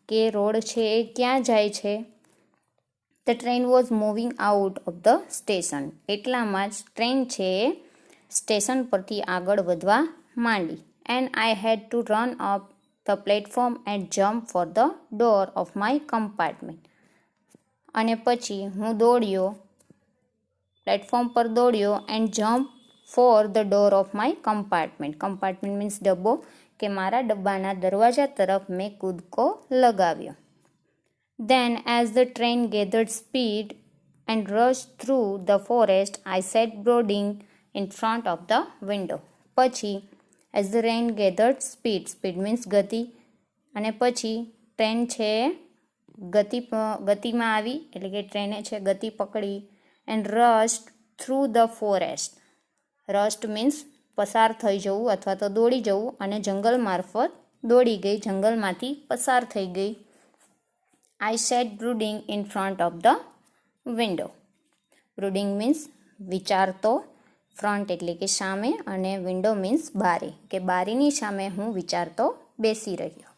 કે રોડ છે એ ક્યાં જાય છે. The train was moving out of the station, એટલામાં જ ટ્રેન છે એ સ્ટેશન પરથી આગળ વધવા માંડી. And I had to run up the platform and jump for the door of my compartment, અને પછી હું દોડ્યો, પ્લેટફોર્મ પર દોડ્યો, and jump for the door of my compartment. Compartment means ડબ્બો, કે મારા ડબ્બાના દરવાજા તરફ મેં કૂદકો લગાવ્યો. Then as the train gathered speed and rushed through the forest, I sat brooding in front of the window. પછી as the train gathered speed, speed means ગતિ, અને પછી ટ્રેન છે ગતિમાં આવી એટલે કે ટ્રેને છે ગતિ પકડી, and rust through the forest. Rust means પસાર થઈ જવું અથવા તો દોડી જવું, અને જંગલ મારફત દોડી ગઈ, જંગલમાંથી પસાર થઈ ગઈ. I sat brooding in front of the window. Brooding means વિચારતો, ફ્રન્ટ એટલે કે સામે, અને વિન્ડો મીન્સ બારી, કે બારીની સામે હું વિચારતો બેસી રહ્યો.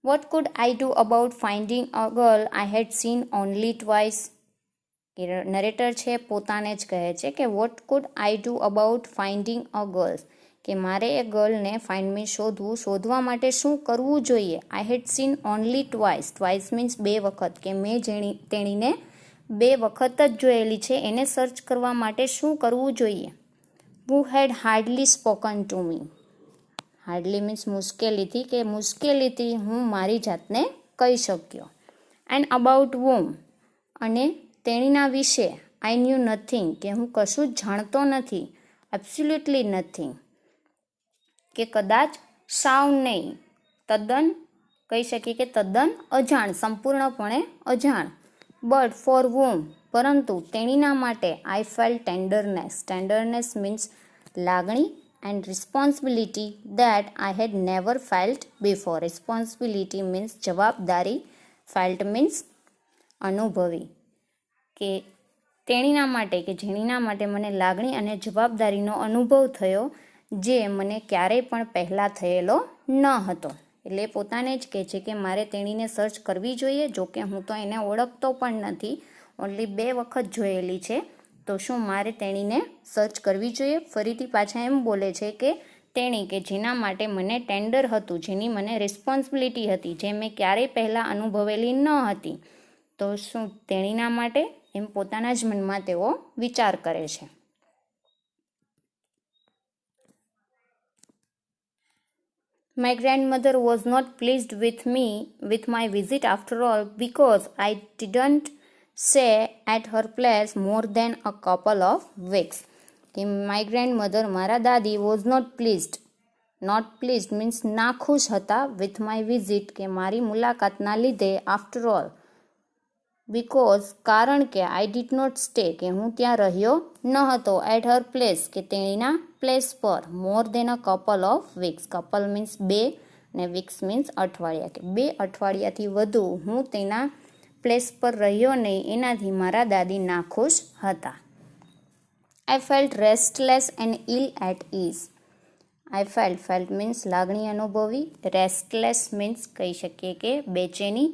Vote food I do about finding a girl I had seen only twice. Narrator છે પોતાને જ કહે છે કે vote food I do about finding a girl, કે મારે એ ગર્લને ફાઇન્ડ મીન્સ શોધવા માટે શું કરવું જોઈએ. I had seen only twice. Twice means બે વખત, કે મેં તેણીને બે વખત જ જોયેલી છે, એને સર્ચ કરવા માટે શું કરવું જોઈએ. Who had hardly spoken to me. Hardly means મુશ્કેલીથી, કે મુશ્કેલીથી હું મારી જાતને કહી શક્યો. એન્ડ અબાઉટ વોમ, અને તેણીના વિશે. આઈ ન્યૂ નથિંગ, કે હું કશું જ જાણતો નથી. એબ્સોલ્યુટલી નથિંગ, કે કદાચ સાવ નહીં, તદ્દન કહી શકીએ કે તદ્દન અજાણ, સંપૂર્ણપણે અજાણ. બટ ફોર વોમ, પરંતુ તેણીના માટે. I felt tenderness. Tenderness means લાગણી, and responsibility that I had never felt before. Responsibility means જવાબદારી, ફેલ્ટ મીન્સ અનુભવી, કે તેણીના માટે, કે જેણીના માટે મને લાગણી અને જવાબદારીનો અનુભવ થયો, જે મને ક્યારેય પણ પહેલાં થયેલો ન હતો. એટલે પોતાને જ કહે છે કે મારે તેણીને સર્ચ કરવી જોઈએ, જોકે હું તો એને ઓળખતો પણ નથી, ઓનલી બે વખત જોયેલી છે, તો શું મારે તેણીને સર્ચ કરવી જોઈએ. ફરીથી પાછા એમ બોલે છે કે તેણી, કે જેના માટે મને ટેન્ડર હતું, જેની મને રિસ્પોન્સિબિલિટી હતી, જે મેં ક્યારેય પહેલાં અનુભવેલી ન હતી, તો શું તેણીના માટે, એમ પોતાના જ મનમાં તેઓ વિચાર કરે છે. My grandmother was not pleased with me with my visit after all, because I didn't stay at her place more than a couple of weeks. My grandmother, મારા દાદી, was not pleased. Not pleased means નાખુશ હતા, with my visit, કે મારી મુલાકાતના લીધે, after all, because કારણ કે I did not stay, કે હું ત્યાં રહ્યો ન હતો, at her place, કે તેણીના પ્લેસ પર, more than a couple of weeks. couple means બે, અને weeks means અઠવાડિયા, કે બે અઠવાડિયાથી વધુ હું તેના પ્લેસ પર રહ્યો નહીં, એનાથી મારા દાદી નાખુશ હતા. I felt restless and ill at ease. I felt means લાગણી અનુભવી, restless means કહી શકીએ કે બેચેની,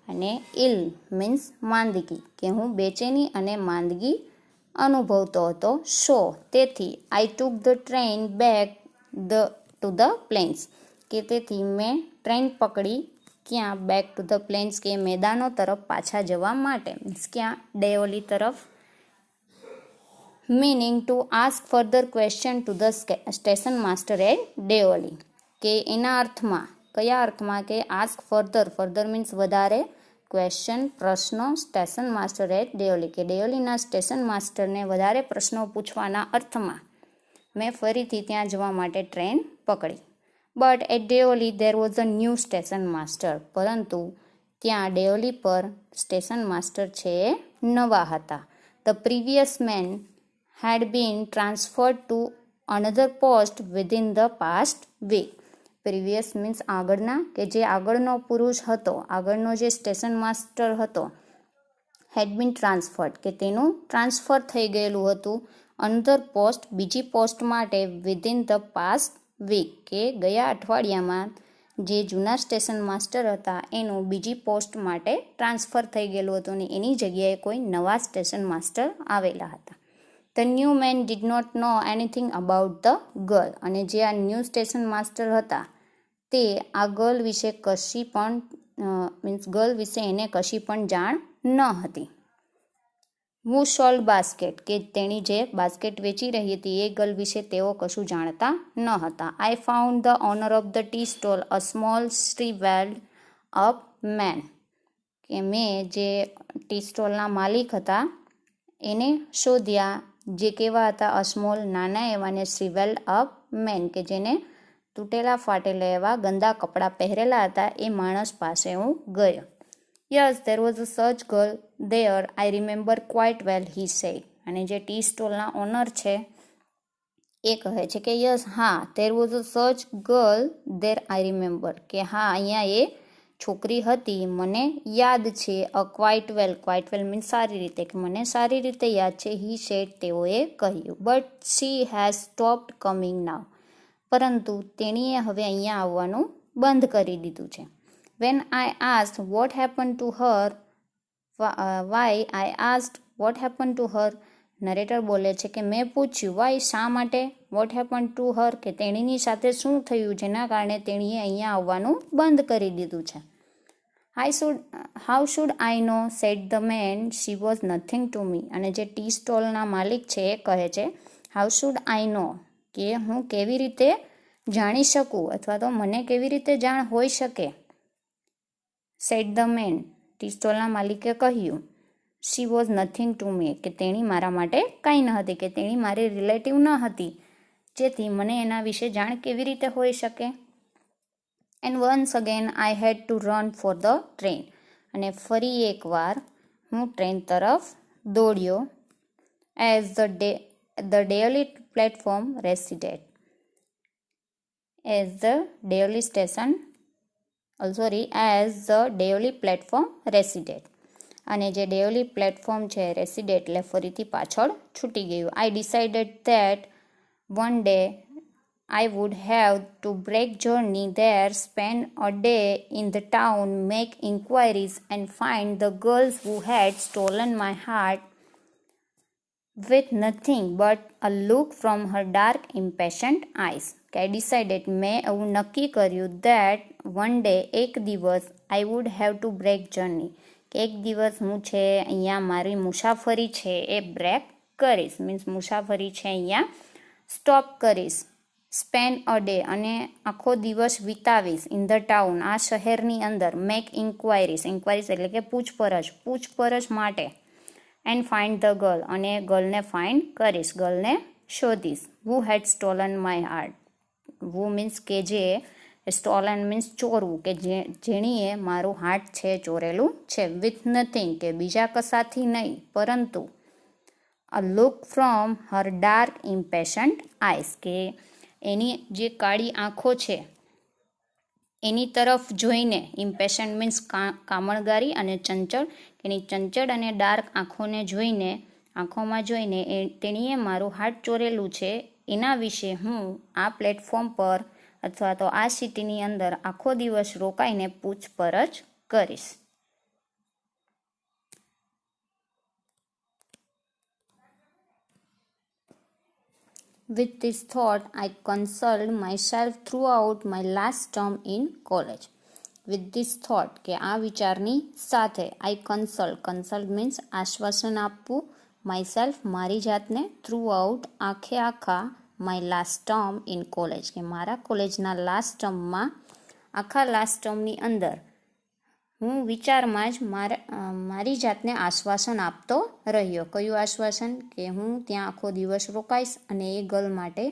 અને ill means માંદગી, કે હું બેચેની અને માંદગી અનુભવતો હતો. સો, તેથી I took the train back to the plains, કે તેથી મેં ટ્રેન પકડી, ક્યાં, બેક ટુ ધ પ્લેન્સ, કે મેદાનો તરફ પાછા જવા માટે, મીન્સ ક્યાં, ડેઓલી તરફ. Meaning to ask further question to the station master at Deoli, કે એના અર્થમાં, કયા અર્થમાં, કે આસ્ક ફર્ધર, ફર્ધર મીન્સ વધારે, ક્વેશ્ચન પ્રશ્નો, સ્ટેશન માસ્ટર એટ ડેઓલી, કે ડેઓલીના સ્ટેશન માસ્ટરને વધારે પ્રશ્નો પૂછવાના અર્થમાં મેં ફરીથી ત્યાં જવા માટે ટ્રેન પકડી. But at Deoli there was a new station master, પરંતુ ત્યાં ડેઓલી પર સ્ટેશન માસ્ટર છે એ નવા હતા. The previous man had been transferred to another post within the past week. Previous means આગળના, કે જે આગળનો પુરુષ હતો, આગળનો જે સ્ટેશન માસ્ટર હતો, had been transferred, કે તેનું ટ્રાન્સફર થઈ ગયેલું હતું, another પોસ્ટ, બીજી પોસ્ટ માટે, within the past week, કે ગયા અઠવાડિયામાં જે જૂના સ્ટેશન માસ્ટર હતા એનું બીજી પોસ્ટ માટે ટ્રાન્સફર થઈ ગયેલું હતું, અને એની જગ્યાએ કોઈ નવા સ્ટેશન માસ્ટર આવેલા હતા. The new man did not know anything about the girl, અને જે આ ન્યૂ સ્ટેશન માસ્ટર હતા તે આ ગર્લ વિશે કશી પણ મીન્સ ગર્લ વિશે એને કશી પણ જાણ ન હતી. Who sold basket, કે તેણી જે બાસ્કેટ વેચી રહી હતી એ ગર્લ વિશે તેઓ કશું જાણતા ન હતા. I found the owner of the tea stall, a small shriveled up man, કે મેં જે ટી સ્ટોલના માલિક હતા એને શોધ્યા, જે કેવા હતા, અસ્મોલ, નાના એવા, ને શ્રીવેલ્ડ અપ મેન, કે જેને તૂટેલા ફાટેલા એવા ગંદા કપડાં પહેરેલા હતા, એ માણસ પાસે હું ગયો. Yes, there was a such girl there, I remember quite well, he said. અને જે ટી સ્ટોલના ઓનર છે એ કહે છે કે યસ, હા, there was a such girl there, I remember, કે હા, અહીંયા એ છોકરી હતી, મને યાદ છે. ક્વાઇટ વેલ મીન્સ સારી રીતે, કે મને સારી રીતે યાદ છે. હી સેડ, તેઓએ કહ્યું. But she has stopped coming now, પરંતુ તેણીએ હવે અહીંયા આવવાનું બંધ કરી દીધું છે. When I asked what happen to her, why I asked what happen to her, narrator બોલે છે કે મેં પૂછ્યું વાય, શા માટે, વોટ હેપન ટુ હર, કે તેણીની સાથે શું થયું જેના કારણે તેણીએ અહીંયા આવવાનું બંધ કરી દીધું છે. How should I know, said the man, she was nothing to me, અને જે ટી સ્ટોલના માલિક છે એ કહે છે હાઉ શુડ આઈ નો, કે હું કેવી રીતે જાણી શકું, અથવા તો મને કેવી રીતે જાણ હોઈ શકે. સેડ ધ મેન, ટી સ્ટોલના માલિકે કહ્યું, she was nothing to me, કે તેણી મારા માટે કાંઈ ન હતી, કે તેણી મારી રિલેટિવ ન હતી, જેથી મને એના વિશે જાણ કેવી રીતે હોઈ શકે. And once again I had to run for the train, અને ફરી એકવાર હું ટ્રેન તરફ દોડ્યો. As the Deoli platform receded, as the Deoli station, as the Deoli platform receded, અને જે ડેયલી પ્લેટફોર્મ છે રેસિડેડ એટલે ફરીથી પાછળ છૂટી ગયું. આઈ decided that one day I would have to break journey there, spend a day in the town, make inquiries and find the girls who had stolen my heart with nothing but a look from her dark, impatient eyes. I decided, મેં એવું નક્કી કર્યું, that one day, એક દિવસ, I would have to break journey, કે એક દિવસ હું છે અહીંયા મારી મુસાફરી છે એ બ્રેક કરીશ, મીન્સ મુસાફરી છે અહીંયા સ્ટોપ કરીશ. સ્પેન્ડ અ ડે, અને આખો દિવસ વિતાવીશ, ઇન ધ ટાઉન, આ શહેરની અંદર, મેક ઇન્ક્વાયરીઝ એટલે કે પૂછપરછ માટે, એન્ડ ફાઇન્ડ ધ ગર્લ, અને ગર્લને ફાઇન્ડ કરીશ, ગર્લને શોધીશ. Who had stolen my heart, who means કે જે, સ્ટોલન મીન્સ ચોરવું, કે જેણીએ મારું હાર્ટ છે ચોરેલું છે. વિથ નથિંગ, કે બીજા કશાથી નહીં, પરંતુ a look from her dark impatient eyes, કે એની જે કાળી આંખો છે એની તરફ જોઈને, ઇમ્પેશન્ટ મીન્સ કામણગારી, અને ચંચળ, એની ચંચળ અને ડાર્ક આંખોમાં જોઈને તેણીએ મારું હાર્ટ ચોરેલું છે, એના વિશે હું આ પ્લેટફોર્મ પર અથવા તો આ સિટીની અંદર આખો દિવસ રોકાઈને પૂછપરછ કરીશ. With this thought, I consoled myself throughout my last term in college. With this thought, કે આ વિચારની સાથે, I consult means આશ્વાસન આપવું, myself મારી જાતને, throughout આખા my last term in college, કે મારા કોલેજના લાસ્ટ ટર્મમાં, આખા લાસ્ટ ટર્મની અંદર હું વિચારમાં જ મારી જાતને આશ્વાસન આપતો રહ્યો. કયું આશ્વાસન? કે હું ત્યાં આખો દિવસ રોકાઈશ અને એ ગર્લ માટે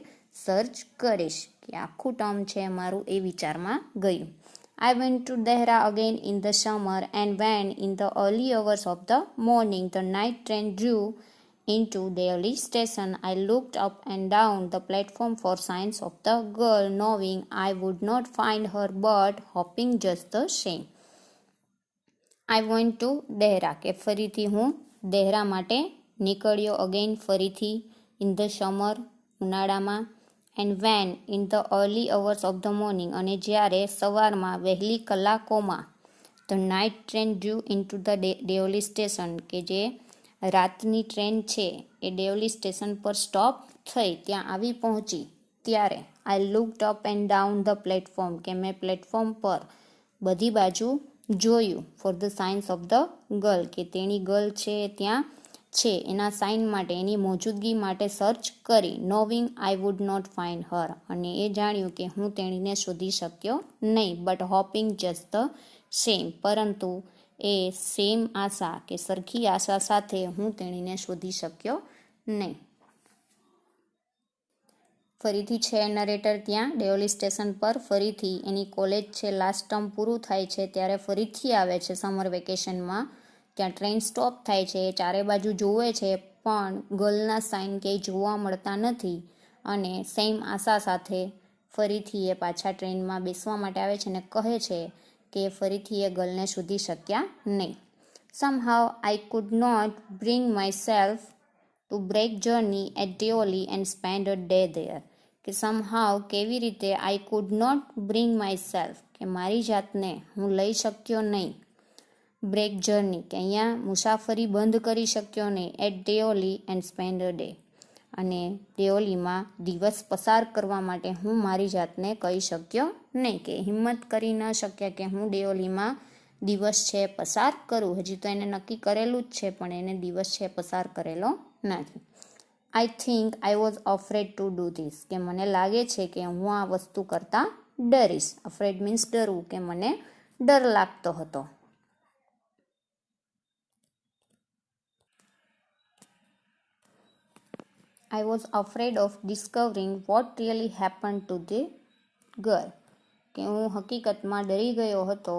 સર્ચ કરીશ, કે આખું ટર્મ છે મારું એ વિચારમાં ગયું. I went to Dehra again in the summer, and when in the early hours of the morning the night train drew into Delhi station. I looked up and down the platform for signs of the girl, knowing I would not find her but hoping just the same. I went to Dehra, કે ફરીથી હું દેહરા માટે નીકળ્યો. Again ફરીથી, in the summer ઉનાળામાં, and when in the early hours of the morning, અને જ્યારે સવારમાં વહેલી કલાકોમાં, the night train drew into the Deoli station, કે જે રાતની ટ્રેન છે એ ડેવલી સ્ટેશન પર સ્ટોપ થઈ, ત્યાં આવી પહોંચી, ત્યારે I looked up and down the platform, કે મેં પ્લેટફોર્મ પર બધી બાજુ જોયું, for the signs of the girl, કે તેની ગર્લ છે ત્યાં છે એના સાઇન માટે, એની મોજૂદગી માટે સર્ચ કરી. Knowing I would not find her, અને એ જાણ્યું કે હું તેણીને શોધી શક્યો નહીં. But hoping just the same, પરંતુ એ સેમ આશા, કે સરખી આશા સાથે હું તેણીને શોધી શક્યો નહીં. ફરીથી છે નરેટર ત્યાં ડેવલી સ્ટેશન પર, ફરીથી એની કોલેજ છે, લાસ્ટ ટર્મ પૂરું થાય છે ત્યારે ફરીથી આવે છે સમર વેકેશનમાં. ત્યાં ટ્રેન સ્ટોપ થાય છે, ચારે બાજુ જોવે છે, પણ ગર્લના સાઇન ક્યાંય જોવા મળતા નથી અને સેમ આશા સાથે ફરીથી એ પાછા ટ્રેનમાં બેસવા માટે આવે છે અને કહે છે કે ફરીથી એ ગર્લને શોધી શક્યા નહીં. Somehow I could not bring myself to break journey at Deoli and spend a day there. કે somehow કેવી રીતે I could not bring myself કે મારી જાતને હું લઈ શક્યો નહીં, બ્રેક જર્ની કે અહીંયા મુસાફરી બંધ કરી શક્યો નહીં, at Deoli and spend a day અને ડેઓલીમાં દિવસ પસાર કરવા માટે હું મારી જાતને કહી શક્યો નહીં, કે હિંમત કરી ન શક્યા કે હું ડેઓલીમાં દિવસ છે પસાર કરું. હજી તો એને નક્કી કરેલું જ છે પણ એને દિવસ છે પસાર કરેલો નથી. I think I was afraid to do this કે મને લાગે છે કે હું આ વસ્તુ કરતાં ડરીશ. અફ્રેડ મીન્સ ડરવું, કે મને ડર લાગતો હતો. I was afraid of discovering what really happened to the girl. કે હું હકીકતમાં ડરી ગયો હતો.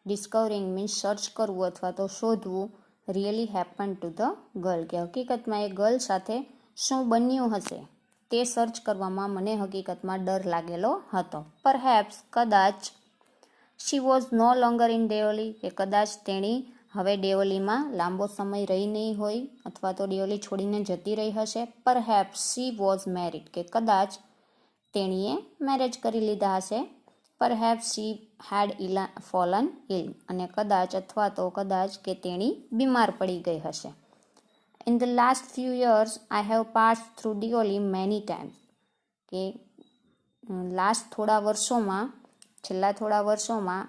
ડિસ્કવરિંગ મીન્સ સર્ચ કરવું અથવા તો શોધવું. Really happen to the girl કે હકીકતમાં એ ગર્લ સાથે શું બન્યું હશે તે સર્ચ કરવામાં મને હકીકતમાં ડર લાગેલો હતો. પરહેપ્સ કદાચ she was no longer in Deoli કે કદાચ તેણી હવે ડેઓલીમાં લાંબો સમય રહી નહીં હોય અથવા તો ડેઓલી છોડીને જતી રહી હશે. પરહેપ્સ શી વોઝ મેરિડ કે કદાચ તેણીએ મેરેજ કરી લીધા હશે. પરહેપ્સ શી હેડ ફોલન ઇલ અને કદાચ અથવા તો કદાચ કે તેણી બીમાર પડી ગઈ હશે. In the last few years I have pass through Deoli many times કે છેલ્લા થોડા વર્ષોમાં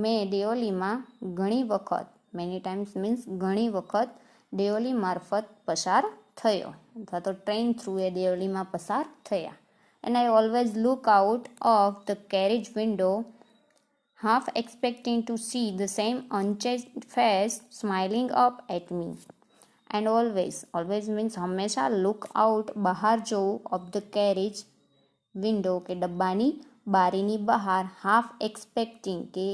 મેં ડેઓલીમાં ઘણી વખત, મેની ટાઈમ્સ મીન્સ ઘણી વખત ડેઓલી મારફત પસાર થયો અથવા તો ટ્રેન થ્રુ એ ડેઓલીમાં પસાર થયા. And I always look out of the carriage window, half expecting to see the same unchanged face smiling up at me. And always means હંમેશા look out બહાર જોવું, of the carriage window કે ડબ્બાની બારીની બહાર, half expecting કે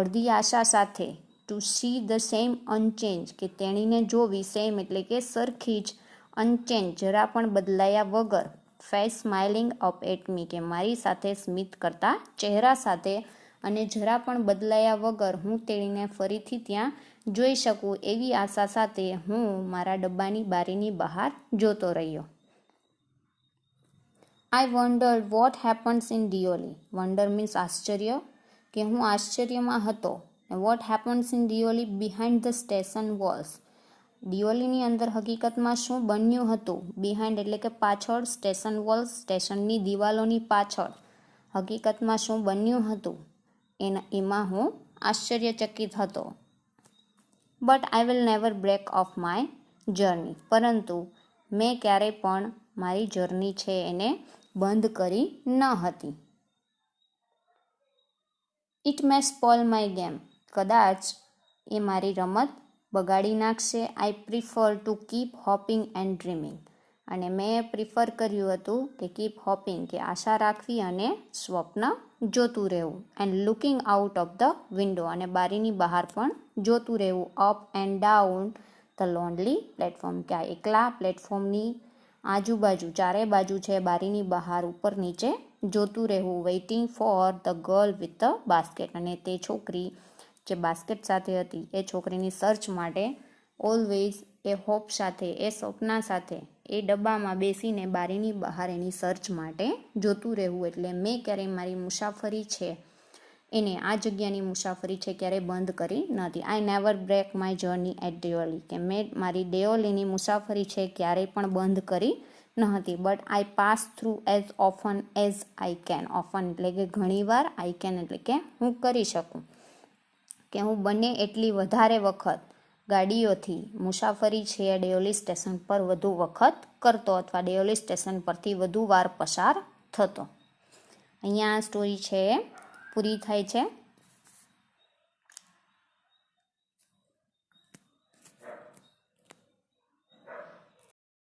અડધી આશા સાથે, to see the same unchanged કે તેણીને જોવી, સેમ એટલે કે સરખી જ, unchanged જરા પણ બદલાયા વગર, face smiling up at me કે મારી સાથે સ્મિત કરતા ચહેરા સાથે અને જરા પણ બદલાયા વગર હું તેણીને ફરીથી ત્યાં જોઈ શકું એવી આશા સાથે હું મારા ડબ્બાની બારીની બહાર જોતો રહ્યો. I wondered what happens in Deoli. Wonder means આશ્ચર્ય કે હું આશ્ચર્યમાં હતો. What happens in Deoli behind the station walls. ડિયોલીની અંદર હકીકતમાં શું બન્યું હતું. બિહાઇન્ડ એટલે કે પાછળ, સ્ટેશન વોલ્સ સ્ટેશનની દિવાલોની પાછળ હકીકતમાં શું બન્યું હતું એમાં હું આશ્ચર્યચકિત હતો. But I will never break off my journey. પરંતુ મેં ક્યારેય પણ મારી જર્ની છે એને બંધ કરી ન હતી. It may spoil my game. કદાચ એ મારી રમત બગાડી નાખશે. I prefer to keep hoping and dreaming. અને મેં પ્રિફર કર્યું હતું કે કીપ હોપિંગ કે આશા રાખવી અને સ્વપ્ન જોતું રહેવું. And looking out of the window અને બારીની બહાર પણ જોતું રહેવું. Up and down the lonely platform કે આ એકલા પ્લેટફોર્મની આજુબાજુ ચારે બાજુ છે બારીની બહાર ઉપર નીચે જોતું રહેવું. Waiting for the girl with the basket અને તે છોકરી જે બાસ્કેટ સાથે હતી એ છોકરીની સર્ચ માટે ઓલવેઝ એ હોપ સાથે, એ સપના સાથે એ ડબ્બામાં બેસીને બારીની બહાર એની સર્ચ માટે જોતું રહેવું. એટલે મેં ક્યારેય મારી મુસાફરી છે એને, આ જગ્યાની મુસાફરી છે ક્યારેય બંધ કરી નથી. I never break my journey at Deoli કે મેં મારી ડેઓલીની મુસાફરી છે ક્યારેય પણ બંધ કરી ન હતી. But I pass through as often as I can. Often એટલે કે ઘણીવાર, આઈ કેન એટલે કે હું કરી શકું, કે હું બને એટલી વધારે વખત ગાડીઓથી મુસાફરી છે ડેઓલી સ્ટેશન પર વધુ વખત કરતો અથવા ડેઓલી સ્ટેશન પરથી વધુ વાર પસાર થતો. અહીંયા આ સ્ટોરી છે પૂરી થાય છે.